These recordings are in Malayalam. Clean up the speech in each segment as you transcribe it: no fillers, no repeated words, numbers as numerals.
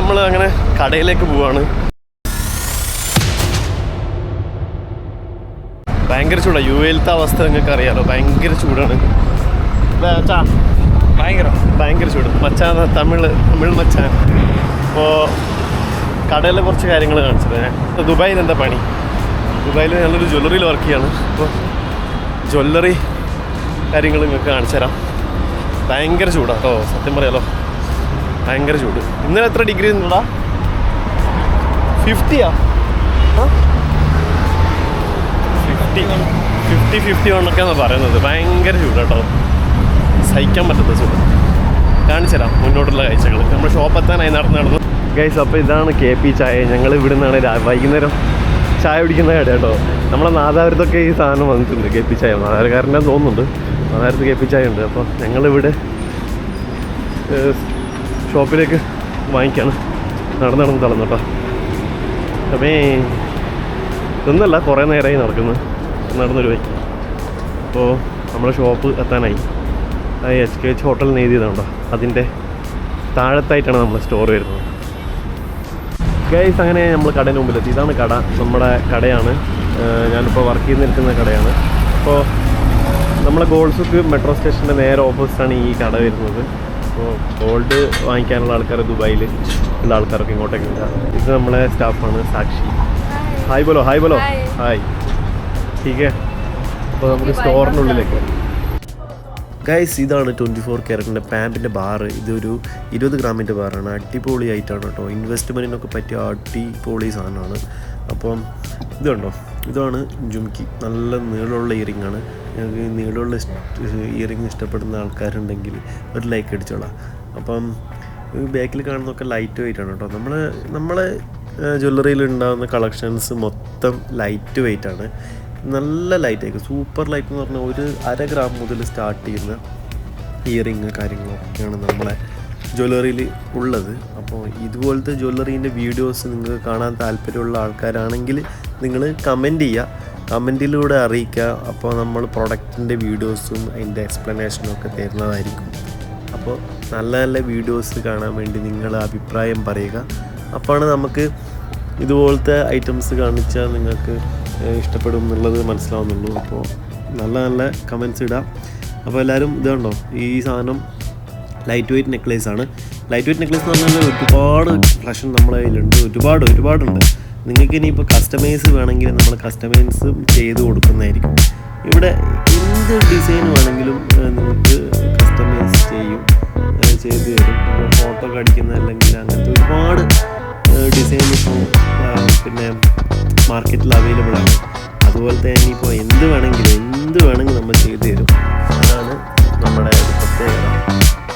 നമ്മൾ അങ്ങനെ കടയിലേക്ക് പോവാണ്. ഭയങ്കര ചൂടാണ്. UAE-ലത്തെ അവസ്ഥ നിങ്ങൾക്ക് അറിയാലോ, ഭയങ്കര ചൂടാണ്. ഭയങ്കര ചൂട്. മച്ചാൻ തമിഴ് മച്ചാൻ. അപ്പോൾ കടയിലെ കുറച്ച് കാര്യങ്ങൾ കാണിച്ചത്. ഞാൻ ദുബായിൽ എന്താ പണി, ദുബായിൽ നല്ലൊരു ജ്വല്ലറിയിൽ വർക്ക് ചെയ്യാണ്. അപ്പോൾ ജ്വല്ലറി കാര്യങ്ങൾ നിങ്ങൾക്ക് കാണിച്ചു തരാം. ഭയങ്കര ചൂടാണ് കേട്ടോ, സത്യം പറയാലോ, ഭയങ്കര ചൂട്. ഇന്നലെ എത്ര ഡിഗ്രി ഉണ്ടടാ? 50 51 പറയുന്നത്. ഭയങ്കര ചൂട് കേട്ടോ, സഹിക്കാൻ പറ്റാത്ത ചൂട്. കാണിച്ചു തരാം മുന്നോട്ടുള്ള കാഴ്ചകൾ. നമ്മുടെ ഷോപ്പ് എത്താനായി നടന്നു ഗൈസ്. അപ്പോൾ ഇതാണ് KP ചായ. ഞങ്ങൾ ഇവിടെ നിന്നാണ് വൈകുന്നേരം ചായ കുടിക്കുന്ന കട കേട്ടോ. നമ്മളെ നാദാപുരത്തൊക്കെ ഈ സാധനം വന്നിട്ടുണ്ട്, KP ചായ. നാദാപുരക്കാരനെ തോന്നുന്നുണ്ട്, നാദാപുരത്ത് KP ചായ ഉണ്ട്. അപ്പോൾ ഞങ്ങളിവിടെ ഷോപ്പിലേക്ക് വാങ്ങിക്കാണ്. നടന്ന് തളർന്നു കേട്ടോ. അപ്പോൾ ഇതൊന്നല്ല, കുറേ നേരമായി നടന്നൊരു വൈക്ക്. അപ്പോൾ നമ്മുടെ ഷോപ്പ് എത്താനായി. HKH ഹോട്ടലിന് എഴുതിയതുണ്ടോ, അതിൻ്റെ താഴത്തായിട്ടാണ് നമ്മുടെ സ്റ്റോർ വരുന്നത് ഗൈസ്. അങ്ങനെ നമ്മൾ കടേൻ്റെ മുമ്പിലെത്തി. ഇതാണ് കട, നമ്മുടെ കടയാണ്. ഞാനിപ്പോൾ വർക്ക് ചെയ്ത് നിൽക്കുന്ന കടയാണ്. അപ്പോൾ നമ്മളെ ഗോൾഡ് മെട്രോ സ്റ്റേഷൻ്റെ നേരെ ഓപ്പോസിറ്റാണ് ഈ കട വരുന്നത്. അപ്പോൾ ഗോൾഡ് വാങ്ങിക്കാനുള്ള ആൾക്കാർ ദുബായിൽ ഉള്ള ആൾക്കാരൊക്കെ ഇങ്ങോട്ടേക്ക് ഉണ്ട്. ഇത് നമ്മളെ സ്റ്റാഫാണ് സാക്ഷി. ഹായ് ബോലോ ഹായ്. ടീക്കേ. അപ്പോൾ നമുക്ക് സ്റ്റോറിനുള്ളിലേക്ക് ഗൈസ്. ഇതാണ് 24 ക്യാരറ്റിൻ്റെ പാമ്പിൻ്റെ ബാറ്. ഇതൊരു 20 ഗ്രാമിൻ്റെ ബാറാണ്. അടിപൊളിയായിട്ടാണ് കേട്ടോ, ഇൻവെസ്റ്റ്മെൻറ്റിനൊക്കെ പറ്റിയ അടിപൊളി സാധനമാണ്. അപ്പം ഇതുണ്ടോ, ഇതാണ് ജുംക്കി. നല്ല നീളമുള്ള ഇയറിംഗ് ആണ്. ഞങ്ങൾക്ക് നീളമുള്ള ഇയറിംഗ് ഇഷ്ടപ്പെടുന്ന ആൾക്കാരുണ്ടെങ്കിൽ ഒരു ലൈക്ക് അടിച്ചോളാം. അപ്പം ബാക്കിൽ കാണുന്നതൊക്കെ ലൈറ്റ് വെയിറ്റ് ആണ് കേട്ടോ. നമ്മളെ ജ്വല്ലറിയിൽ ഉണ്ടാകുന്ന കളക്ഷൻസ് മൊത്തം ലൈറ്റ് വെയിറ്റ് ആണ്. നല്ല ലൈറ്റായിരിക്കും, സൂപ്പർ ലൈറ്റ് എന്ന് പറഞ്ഞാൽ 1/2 ഗ്രാം മുതൽ സ്റ്റാർട്ട് ചെയ്യുന്ന ഇയറിങ് കാര്യങ്ങളൊക്കെയാണ് നമ്മളെ ജ്വല്ലറിയിൽ ഉള്ളത്. അപ്പോൾ ഇതുപോലത്തെ ജ്വല്ലറീൻ്റെ വീഡിയോസ് നിങ്ങൾക്ക് കാണാൻ താല്പര്യമുള്ള ആൾക്കാരാണെങ്കിൽ നിങ്ങൾ കമൻറ്റ് ചെയ്യുക, കമൻറ്റിലൂടെ അറിയിക്കുക. അപ്പോൾ നമ്മൾ പ്രൊഡക്റ്റിൻ്റെ വീഡിയോസും അതിൻ്റെ എക്സ്പ്ലനേഷനും ഒക്കെ തരുന്നതായിരിക്കും. അപ്പോൾ നല്ല നല്ല വീഡിയോസ് കാണാൻ വേണ്ടി നിങ്ങൾ അഭിപ്രായം പറയുക. അപ്പോഴാണ് നമുക്ക് ഇതുപോലത്തെ ഐറ്റംസ് കാണിച്ചാൽ നിങ്ങൾക്ക് ഇഷ്ടപ്പെടും എന്നുള്ളത് മനസ്സിലാവുന്നുള്ളൂ. അപ്പോൾ നല്ല നല്ല കമൻറ്റ്സ് ഇടാം. അപ്പോൾ എല്ലാവരും ഇതുണ്ടോ, ഈ സാധനം ലൈറ്റ് വെയ്റ്റ് നെക്ലേസ് ആണ്. ലൈറ്റ് വെയ്റ്റ് നെക്ലേസ് എന്ന് പറഞ്ഞാൽ ഒരുപാട് കളക്ഷൻ നമ്മുടെ കയ്യിലുണ്ട്, ഒരുപാടുണ്ട്. നിങ്ങൾക്ക് ഇനിയിപ്പോൾ കസ്റ്റമൈസ് വേണമെങ്കിൽ നമ്മൾ കസ്റ്റമൈസ് ചെയ്ത് കൊടുക്കുന്നതായിരിക്കും. ഇവിടെ എന്ത് ഡിസൈൻ വേണമെങ്കിലും നിങ്ങൾക്ക് കസ്റ്റമൈസ് ചെയ്ത് തരും. ഫോട്ടോ ഒക്കെ അടിക്കുന്ന അല്ലെങ്കിൽ അങ്ങനത്തെ ഒരുപാട് ഡിസൈൻ ഇപ്പോൾ പിന്നെ മാർക്കറ്റിൽ അവൈലബിൾ ആണ്. അതുപോലെ തന്നെ ഇപ്പോൾ എന്ത് വേണമെങ്കിലും നമ്മൾ ചെയ്തു തരും. അതാണ് നമ്മുടെ ഒരു പ്രത്യേകത.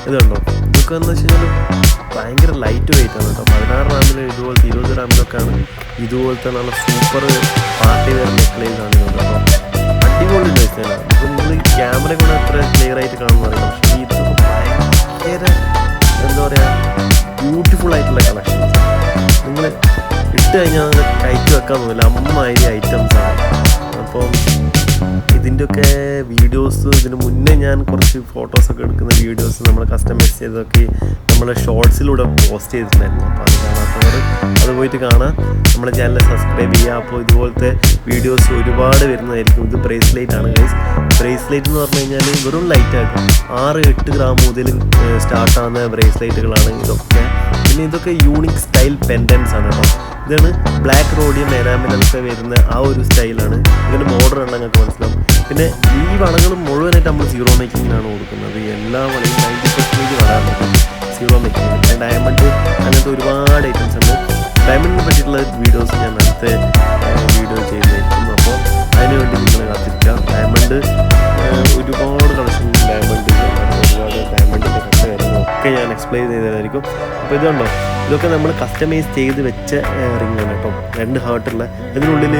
ഇതുണ്ടോ, ഇതൊക്കെ എന്ന് വെച്ച് കഴിഞ്ഞാൽ ഭയങ്കര ലൈറ്റ് വെയിറ്റ് ആണ് കേട്ടോ. 16 ഗ്രാമിൽ ഇതുപോലത്തെ 20 ഗ്രാമിലൊക്കെയാണ് ഇതുപോലത്തെ നല്ല സൂപ്പർ പാർട്ടി വെയർ നെക്ലേസ് ആണ് കേട്ടോ. അടിപൊളി ഡിസൈനാണ്. ഇപ്പോൾ നിങ്ങൾ ക്യാമറ കൂടെ അത്ര ക്ലിയർ ആയിട്ട് കാണുന്നറിയാം. പക്ഷേ ഇതൊക്കെ ഭയങ്കര എന്താ പറയുക, ബ്യൂട്ടിഫുൾ ആയിട്ടുള്ള കളക്ഷൻസ്. നിങ്ങൾ ഇട്ട് കഴിഞ്ഞാൽ കയറ്റി വെക്കാൻ തോന്നില്ല, അമ്മാതിരി ഐറ്റംസാണ്. അപ്പം ഇതിൻ്റെയൊക്കെ വീഡിയോസ് ഇതിന് മുന്നേ ഞാൻ കുറച്ച് ഫോട്ടോസൊക്കെ എടുക്കുന്ന വീഡിയോസ് നമ്മൾ കസ്റ്റമൈസ് ചെയ്തൊക്കെ നമ്മളെ ഷോർട്സിലൂടെ പോസ്റ്റ് ചെയ്തിട്ടുണ്ടായിരുന്നു. അപ്പോൾ അത് കാണാത്തവർ അത് പോയിട്ട് കാണാം. നമ്മുടെ ചാനൽ സബ്സ്ക്രൈബ് ചെയ്യുക. അപ്പോൾ ഇതുപോലത്തെ വീഡിയോസ് ഒരുപാട് വരുന്നതായിരിക്കും. ഇത് ബ്രേസ്ലെറ്റ് ആണ് ഗൈസ്. ബ്രേസ്ലെറ്റ് എന്ന് പറഞ്ഞു കഴിഞ്ഞാൽ വെറും ലൈറ്റായിട്ട് 6-8 ഗ്രാം മുതൽ സ്റ്റാർട്ടാകുന്ന ബ്രേസ്ലെറ്റുകളാണ് ഇതൊക്കെ. പിന്നെ ഇതൊക്കെ യൂണിക് സ്റ്റൈൽ പെൻഡൻസ് ആണ് കേട്ടോ. ഇതാണ് ബ്ലാക്ക് റോഡിയം എനാമിലൊക്കെ വരുന്ന ആ ഒരു സ്റ്റൈലാണ്. ഇതിൻ്റെ ബോർഡർ ഉണ്ട്, നിങ്ങൾക്ക് മനസ്സിലാവും. പിന്നെ ഈ വളകൾ മുഴുവനായിട്ട് നമ്മൾ സീറോ മേക്കിങ്ങിനാണ് കൊടുക്കുന്നത്. എല്ലാ വളയും 90% വളാറുണ്ട് സീറോ മേക്കിങ്. പിന്നെ ഡയമണ്ട് അങ്ങനത്തെ ഒരുപാട് ഐറ്റംസ് ഉണ്ട്. ഡയമണ്ടിനെ പറ്റിയിട്ടുള്ള വീഡിയോസ് ഞാൻ അടുത്ത വീഡിയോ ചെയ്യുന്നതായിരിക്കും. അപ്പോൾ അതിനുവേണ്ടി നിങ്ങൾ കാത്തിരിക്കുക. ഡയമണ്ട് ഒരുപാട് കളക്ഷൻ ഡയമണ്ട് ഡയമണ്ടിൻ്റെ കട്ട കാര്യങ്ങളൊക്കെ ഞാൻ എക്സ്പ്ലെയിൻ ചെയ്തതായിരിക്കും. അപ്പോൾ ഇതുണ്ടോ, ഇതൊക്കെ നമ്മൾ കസ്റ്റമൈസ് ചെയ്ത് വെച്ച റിങ്ങാണ് കേട്ടോ. 2 ഹാർട്ടുള്ള, ഇതിനുള്ളിൽ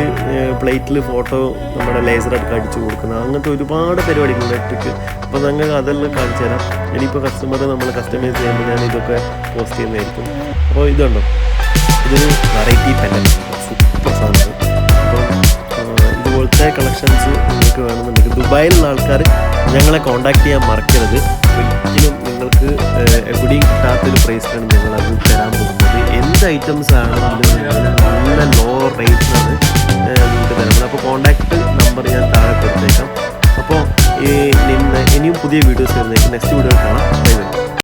പ്ലേറ്റിൽ ഫോട്ടോ നമ്മുടെ ലേസർ അടുക്ക് അടിച്ചു കൊടുക്കുന്ന അങ്ങനത്തെ ഒരുപാട് പരിപാടികളുണ്ട് ഇലക്ട്രിക്. അപ്പോൾ ഞങ്ങൾക്ക് അതെല്ലാം കാണിച്ചു തരാം. ഇനിയിപ്പോൾ കസ്റ്റമർ നമ്മൾ കസ്റ്റമൈസ് ചെയ്യുമ്പോൾ ഞാൻ ഇതൊക്കെ പോസ്റ്റ് ചെയ്യുന്നതായിരിക്കും. അപ്പോൾ ഇതുണ്ടോ, ഇതൊരു വെറൈറ്റി പെൻഡൻസ് സൂപ്പർ സാധനം. അപ്പോൾ ഇതുപോലത്തെ കളക്ഷൻസ് നിങ്ങൾക്ക് വേണമെന്നുണ്ടെങ്കിൽ ദുബായിലുള്ള ആൾക്കാർ ഞങ്ങളെ കോൺടാക്ട് ചെയ്യാൻ മറക്കരുത്. ഒരിക്കലും നിങ്ങൾക്ക് എവിടെയും കിട്ടാത്തൊരു പ്രൈസിലാണ് ഞങ്ങളത് തരാൻ പോകുന്നത്. ഏത് ഐറ്റംസ് ആണെങ്കിലും നല്ല ലോ റേറ്റിനാണ് നിങ്ങൾക്ക് തരുന്നത്. അപ്പോൾ കോൺടാക്റ്റ് നമ്പർ ഞാൻ താഴെ കൊടുത്തേക്കാം. അപ്പോൾ ഇനിയും പുതിയ വീഡിയോസ് വരുന്നേക്കും. നെക്സ്റ്റ് വീഡിയോ കാണാം. Bye bye.